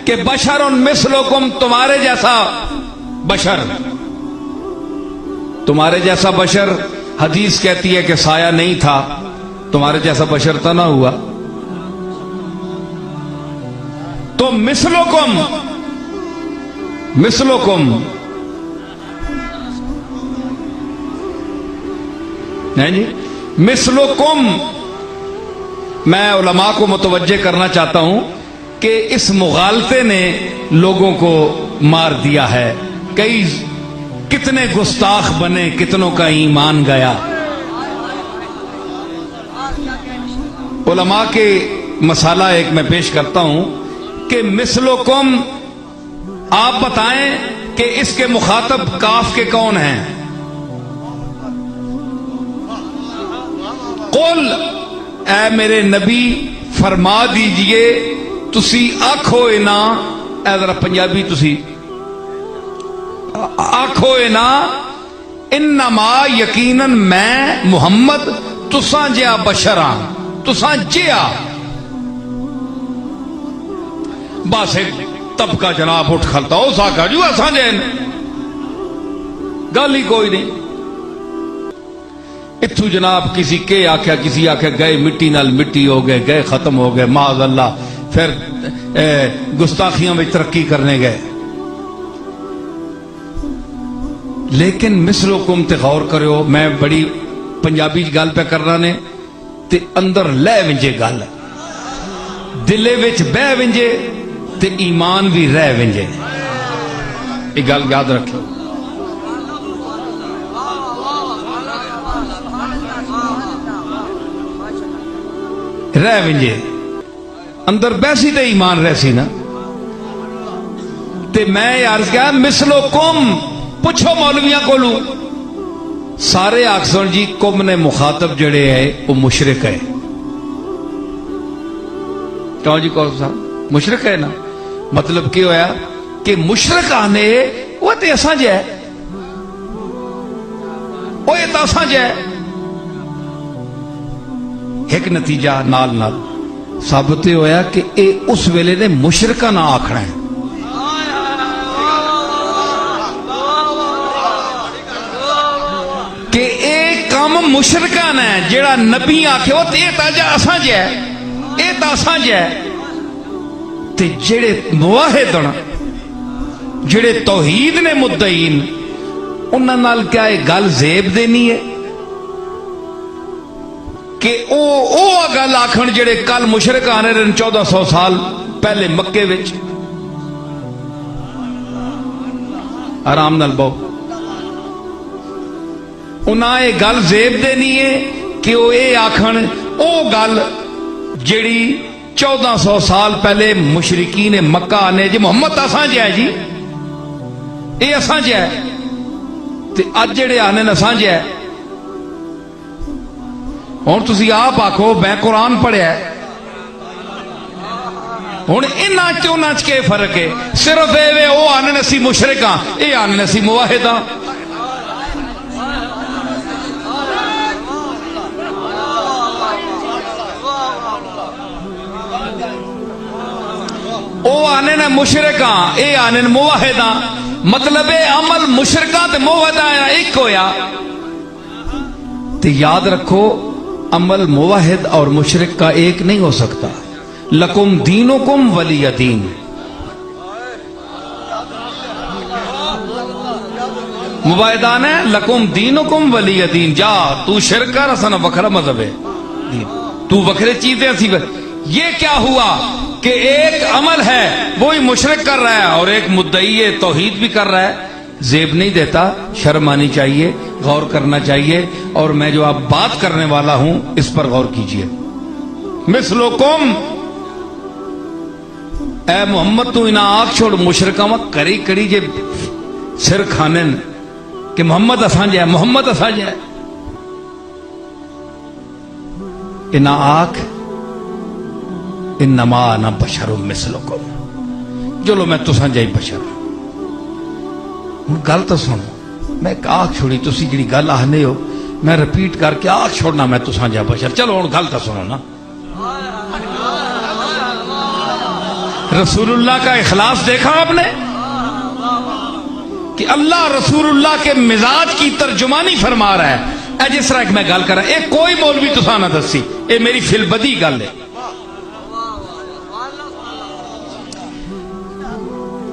کہ بشر مثلکم، تمہارے جیسا بشر، تمہارے جیسا بشر، حدیث کہتی ہے کہ سایہ نہیں تھا، تمہارے جیسا بشر تو نہ ہوا. تو مثلکم، مثلکم نہیں جی، مثلکم. میں علماء کو متوجہ کرنا چاہتا ہوں کہ اس مغالطے نے لوگوں کو مار دیا ہے. کئی کتنے گستاخ بنے، کتنوں کا ایمان گیا. علماء کے مسئلہ ایک میں پیش کرتا ہوں کہ مثلکم، آپ بتائیں کہ اس کے مخاطب کاف کے کون ہیں؟ قل، اے میرے نبی فرما دیجئے، تسی آکھو نا، اے ذرا پنجابی تسی آکھو نا، انما یقیناً میں محمد تساں جیا بشراں، تساں جیا. بس ایک طبقہ جناب اٹھ کھلتا ہو ساکا جو اساں جین، گل ہی کوئی نہیں. اتھو جناب کسی کے آکھیا، کسی آکھیا گئے مٹی نال مٹی ہو گئے، گئے ختم ہو گئے معاذ اللہ، پھر گستاخیاں میں ترقی کرنے گئے. لیکن مثلکم تے غور کرو، میں بڑی پنجابی گل پہ کرنا نے تے اندر لے ونجے گل، دلے وچ بہ ونجے تے ایمان بھی رہ ونجے. یہ گل یاد رکھو. رہ ونجے اندر بیسی تے ایمان رہ سی نا. تے میں عرض کیا مثلکم، پوچھو مولویاں کولو، سارے آکسن جی کم نے مخاطب جڑے ہے وہ مشرک ہے. کہو جی کون صاحب مشرک ہے نا. مطلب کیا ہویا کہ مشرک آنے وہ تے اساں جے، وہ تے اساں جے. ایک نتیجہ نال نال ثابت ہویا کہ اے اس ویلے نے مشرکہ نہ آکھنا ہے. کہ اے کام مشرکہ نے جیڑا نبی آکھے وہ تے تاجہ اساں جے، اے تا اساں جے. تے جڑے موحدن، جڑے توحید نے مدعین، انہاں نال کیا ہے گل زیب دینی ہے کہ او گل آکھن جڑے کل مشرک آنے رہن 1400 سال پہلے مکے وچ. آرام نال بہو. انہاں یہ گل زیب دینی ہے کہ وہ اے آکھن او گل جڑی 1400 سال پہلے مشرکین مکہ آنے جی محمد اساں جے جی، اے اساں جے تے اج جڑے آنے اساں جے. ہوں تسی آپ آکھو میں قرآن پڑھیا ہے، ہوں انہاں چ انہاں چ کے فرق ہے؟ صرف اے او آنے نسی مشرک ہاں، اے آنے نسی موحد ہاں. او آنے نے مشرک ہاں، اے آنے نے موحد ہاں. مطلب اے عمل مشرکاں تے موحداں ایک ہویا. تے یاد رکھو عمل موحد اور مشرک کا ایک نہیں ہو سکتا. لکم دینکم ولی دین. مباحدان ہے لکم دینکم ولی دین. جا تو شرک کر، اساں وکھرا مذہب ہے، تو وکھرے چیزیں سی. یہ کیا ہوا کہ ایک عمل ہے وہی مشرک کر رہا ہے اور ایک مدعی توحید بھی کر رہا ہے. زیب نہیں دیتا، شرم آنی چاہیے، غور کرنا چاہیے. اور میں جو اب بات کرنے والا ہوں اس پر غور کیجئے. مثلکم، اے محمد تو انہاں آنکھ چھوڑ مشرکہ مت کری کری جے سر کھانن کہ محمد اساں جائے، محمد اساں جائے. انہاں آنکھ انما انا بشر مثلکم، چلو میں تساں جائی بشر. گل تو سنو، میں ایک آنکھ چھوڑی، تسی جڑی گل آہنے ہو میں رپیٹ کر کے آنکھ چھوڑنا میں تساں جا بشر. چلو ہن گل تو سنو نا. رسول اللہ کا اخلاص دیکھا آپ نے کہ اللہ رسول اللہ کے مزاج کی ترجمانی فرما رہا ہے. اے جس طرح میں گل کر رہا اے کوئی مولوی تو نہ دسی, اے میری فل بدی گل ہے.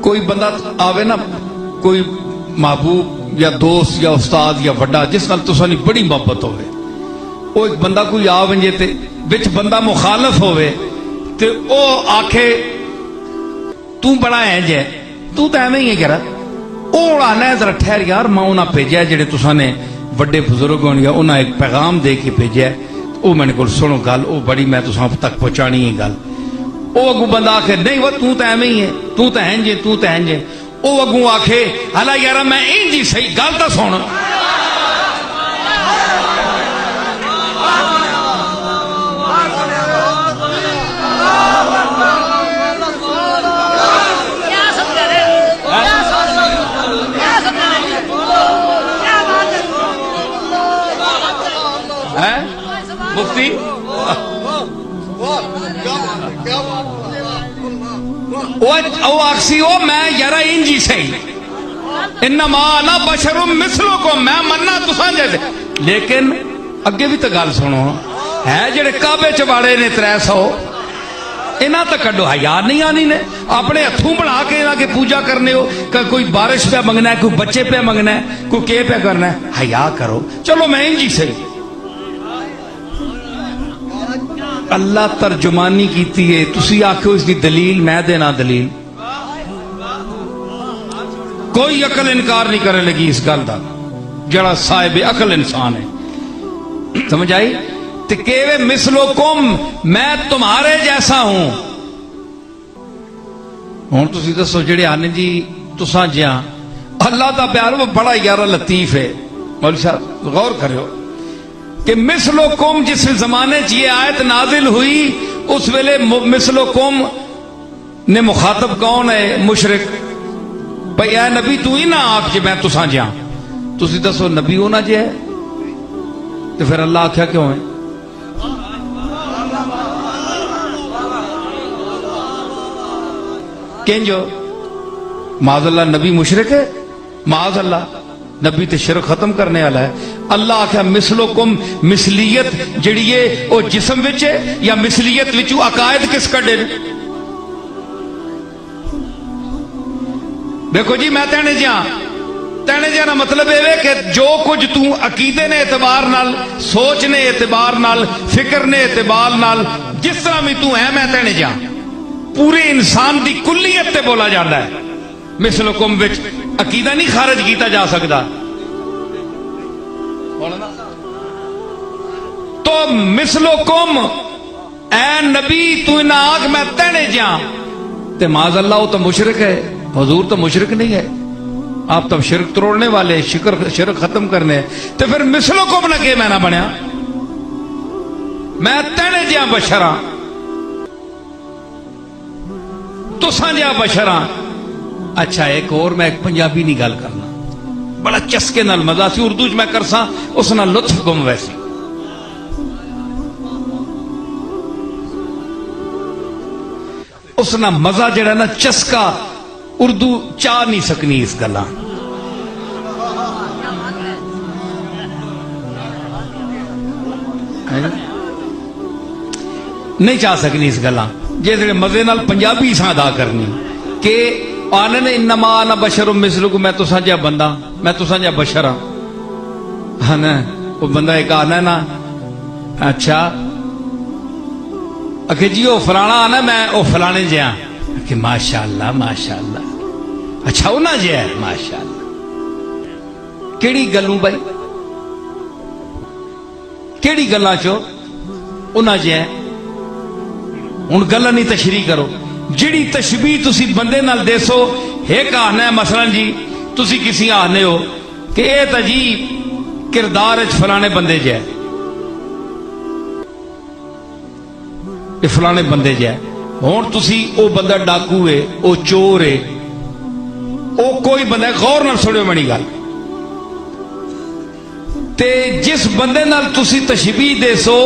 کوئی بندہ آوے نا, کوئی محبوب یا دوست یا استاد یا وڈا جس نال تسانی بڑی محبت ہوئے, وہ ایک بندہ کوئی آ ونجے تے وچ بندہ مخالف ہوئے تے او آکھے تو بڑا ہے جے تو تے ایویں ہی ہے کہرا, او آنا ہے ذرا ٹھہر یار میں انہاں بھیجا ہے جڑے تساں نے بڑے بزرگ ہون یا انہاں ایک پیغام دے کے بھیجا ہے, او میں نے کول سنو گل او بڑی میں تساں تک پہنچانی ہے گل. او اگوں بندہ آکھے نہیں وہ تو تے ایویں ہی ہے, تو تے ہیں جے تو تے ہیں جے. او اگوں آکھے حالا یار میں انج ہی صحیح گل تے سن. مفتی او آکسی او میں یارا انجی صحیح انما انا بشر مثلکم میں مننا تساں جیسے. لیکن اگے بھی تو گل سنو ہے جڑے کعبے چباڑے نے 300 انہاں تو کڈو حیا نہیں آنی نے, اپنے ہتھوں بنا کے انہاں کے پوجا کرنے ہو, کوئی بارش پہ منگنا ہے, کوئی بچے پہ منگنا ہے, کوئی کے پہ کرنا ہے, حیا کرو. چلو میں انجی صحیح. اللہ ترجمانی کیتی ہے, تسی آکھو اس کی دلیل میں دینا دلیل. کوئی عقل انکار نہیں کرنے لگی اس گل دا, جڑا صاحب عقل انسان ہے. سمجھ آئی؟ تے کہوے مثلکم میں تمہارے جیسا ہوں. ہن تسی دسو جڑے آنے جی تساں جیاں اللہ دا پیار وہ بڑا یارا لطیف ہے. مولوی صاحب غور کرو کہ مثلکم جس زمانے یہ آیت نازل ہوئی اس ویلے مثلکم نے مخاطب کون ہے؟ مشرک. بھئی اے نبی تو ہی نہ آکھ جے میں تساں جیاں, تسی دسو نبی ہونا جے ہے تو پھر اللہ آکھیا کیوں ہے؟ کینجو معاذ اللہ نبی مشرک ہے؟ معاذ اللہ, نبی تے شرک ختم کرنے والا ہے. اللہ آکھا مثلکم مثلیت جڑی ہے او جسم وچ ہے یا مثلیت وچ عقائد کس کڈے؟ دیکھو جی میں تینے جانا مطلب ہے کہ جو کچھ تو عقیدے نے اعتبار نال, سوچ نے اعتبار نال, فکر نے اعتبار نال, جس طرح بھی تو ہے میں تینے جا پورے انسان دی کلیت تے بولا جاتا ہے. مثلکم وچ عقیدہ نہیں خارج کیتا جا سکتا. تو مثلکم اے نبی تو نہ آگ میں تینے جا تے معاذ اللہ وہ تو مشرک ہے. حضور تو مشرک نہیں ہے, آپ تو شرک توڑنے والے, شرک ختم کرنے. تو پھر مثلکم نہ کہ میں نہ بنیا, میں تینے جا بشراں تساں جا بشراں. اچھا ایک اور میں ایک پنجابی نہیں گل کرنا, بڑا چسکے نال مزہ سی, اردو چ میں کرساں اس نال لطف گم ویسی. اس نال مزہ جڑا نا چسکا اردو چاہ نہیں سکنی اس گلاں. نہیں چاہ سکنی اس گلاں جیسے مزے نال پنجابی ساں ادا کرنی کہ آنے نے انما انا بشر مثلکم میں تساں جا بندہ, میں تساں جا بشر ہاں. ہاں نا وہ بندہ ایک آنا ہے نا, اچھا اکھے جی وہ فلانا آنا میں وہ فلانے جہاں کہ ماشاءاللہ ماشاءاللہ. اچھا وہ نہ جے ہے ماشاءاللہ. کیڑی گلوں بھائی, کیڑی گلاں چو انہاں جے ہے. ہن گلاں نہیں تشریح کرو, جڑی تشبیہ تسی بندے نال دیسو. ایک آنا ہے مثلا جی تسی کسی آنے ہو کہ اے تا جی کردار اچ فلانے بندے جے, یہ فلانے بندے جے. ہون تسی او بندہ ڈاکو ہے, او چور ہے, او کوئی بندہ, غور نال سنو منی گل, تے جس بندے نال تسی تشبیہ دیسو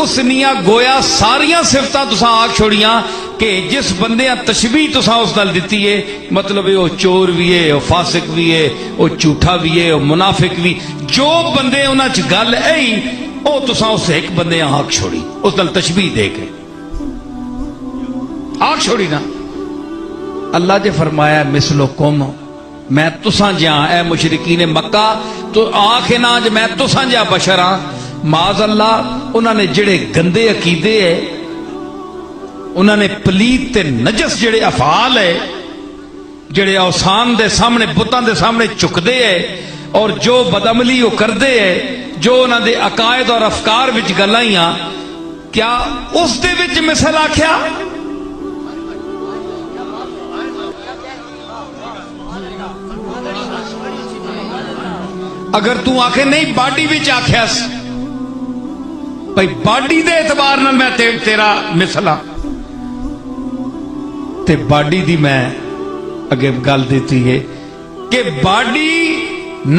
اس نیا گویا ساریاں صفتاں تساں آکھ چھوڑیاں کہ جس بندے تشبیح تساں اس نال دتی ہے مطلب وہ چور بھی ہے، وہ فاسق بھی ہے، وہ جھوٹا بھی ہے، وہ منافق بھی، جو بندے انہاں چ گل ہے وہ تساں اس ایک بندے آنکھ چھوڑی اس نال تشبیح دے کے آنکھ چھوڑی نا۔ اللہ نے فرمایا مثلکم، میں تساں جا اے مشرکین مکہ تو آنکھ نہ ج میں تساں جا بشر ہاں۔ معاذ اللہ انہوں نے جڑے گندے عقیدے ہے، انہوں نے پلیت تے نجس جڑے افعال ہے، جڑے اوثان دے سامنے بتاں دے سامنے چکدے ہے، اور جو بدعملی وہ کردے ہے، جو انہوں دے عقائد اور افکار وچ گلائیاں، کیا اس دے وچ مثل آکھیا؟ اگر تو آکھے نہیں باڈی وچ آکھیاس بھائی باڈی دے اعتبار نال میں تیرا مثل ہاں، تے باڈی دی میں اگے گل دیتی ہے کہ باڈی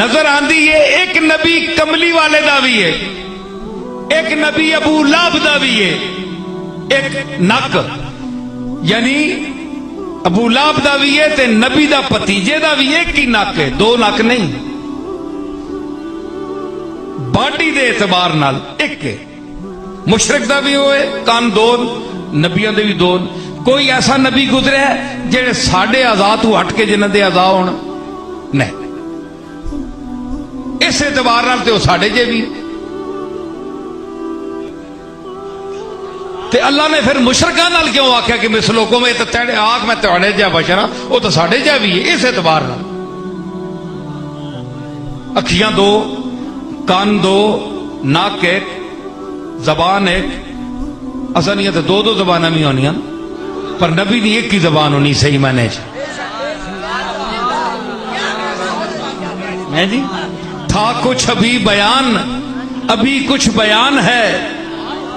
نظر آندی ہے، ایک نبی کملی والے دا بھی ہے، ایک نبی ابو لہب دا بھی ہے، ایک نک یعنی ابو لہب دا بھی ہے تے نبی دا پتیجے دا بھی ایک ہی نک ہے، دو نک نہیں، باڈی دے اعتبار نال ایک ہے۔ مشرک دا بھی ہوئے کان دو، نبیوں دے بھی دو۔ کوئی ایسا نبی گزرے ہے جڑے ساڑھے اعضاء تو ہٹ کے جنہاں دے اعضاء ہونا نہیں، اس اعتبار نال تے وہ ساڑھے جے بھی۔ تے اللہ نے پھر مشرکاں نال کیوں آکھیا کہ مثلکم، میں تے تیرے آنکھ میں تہاڈے جا بشر ہاں، وہ تو ساڑھے جا بھی ہے، اس اعتبار نال۔ اکھیاں دو، کان دو، ناک ایک، زبان ایک، اصل یہ تو دو دو زبانیں بھی ہونی ہیں پر نبی دی ایک کی زبان ہونی صحیح معنی میں جی تھا کچھ ابھی بیان، ابھی کچھ بیان ہے،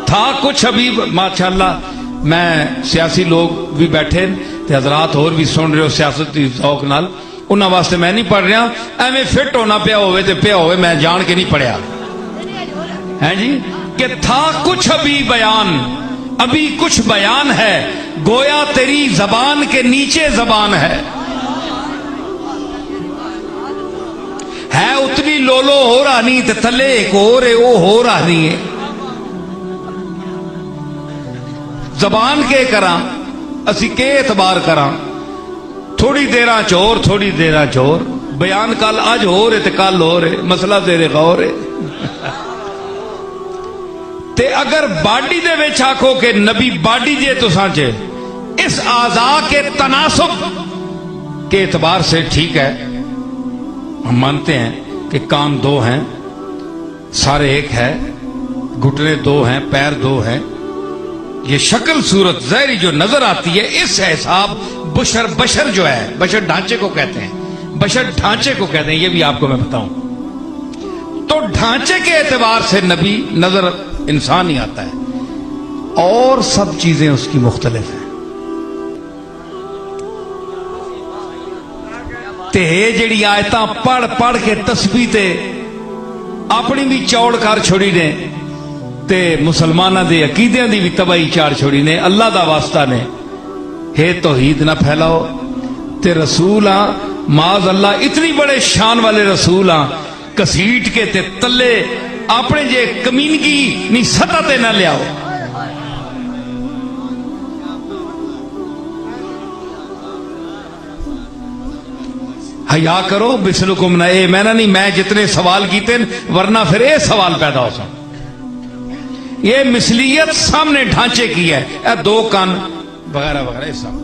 تھا کچھ ابھی۔ ماشاءاللہ میں سیاسی لوگ بھی بیٹھے تے حضرات اور بھی سن رہے ہو سیاستی ذوق نال، انہاں واسطے میں نہیں پڑھ رہا، ایویں فٹ ہونا پیا ہوئے تے پیا ہوئے، میں جان کے نہیں پڑھیا ہے جی کہ تھا کچھ ابھی بیان، ابھی کچھ بیان ہے، گویا تیری زبان کے نیچے زبان ہے اتنی لولو ہو رہا نہیں تے تھلے ایک اور ہے وہ ہو رہا نہیں ہے۔ زبان کے کراں اسی کے اعتبار کراں، تھوڑی دیراں چور تھوڑی دیراں چور، بیان کل اج ہو رہے تے کل ہو رہے، مسئلہ تیرے غور ہے۔ تے اگر باڈی دے وچ آکھو کہ نبی باڈی جے تو سانچے، اس اعضاء کے تناسب کے اعتبار سے ٹھیک ہے، ہم مانتے ہیں کہ کان دو ہیں، سارے ایک ہے، گھٹنے دو ہیں، پیر دو ہیں، یہ شکل صورت ظاہری جو نظر آتی ہے اس حساب بشر جو ہے، بشر ڈھانچے کو کہتے ہیں، بشر ڈھانچے کو کہتے ہیں، یہ بھی آپ کو میں بتاؤں تو ڈھانچے کے اعتبار سے نبی نظر انسان ہی آتا ہے، اور سب چیزیں اس کی مختلف ہیں۔ تے جڑی آیتاں پڑھ پڑھ کے تسبیح تے اپنی بھی چوڑ کر چھوڑی نے تے مسلمانہ دے عقیدیاں دی بھی تباہی چار چھوڑی نے، اللہ دا واسطہ نے ہے توحید نہ پھیلاؤ تے رسول ہاں معاذ اللہ اتنی بڑے شان والے رسول ہاں، کسیٹ کے تے تلے اپنے جے کمینگی نہیں سطح تے نہ لیاؤ۔ حیا کرو بسلکم نہ، اے میں نہ نہیں، میں جتنے سوال کیتے ورنہ پھر اے سوال پیدا ہو سکتا۔ یہ مثلیت سامنے ڈھانچے کی ہے، اے دو کان وغیرہ وغیرہ، یہ سب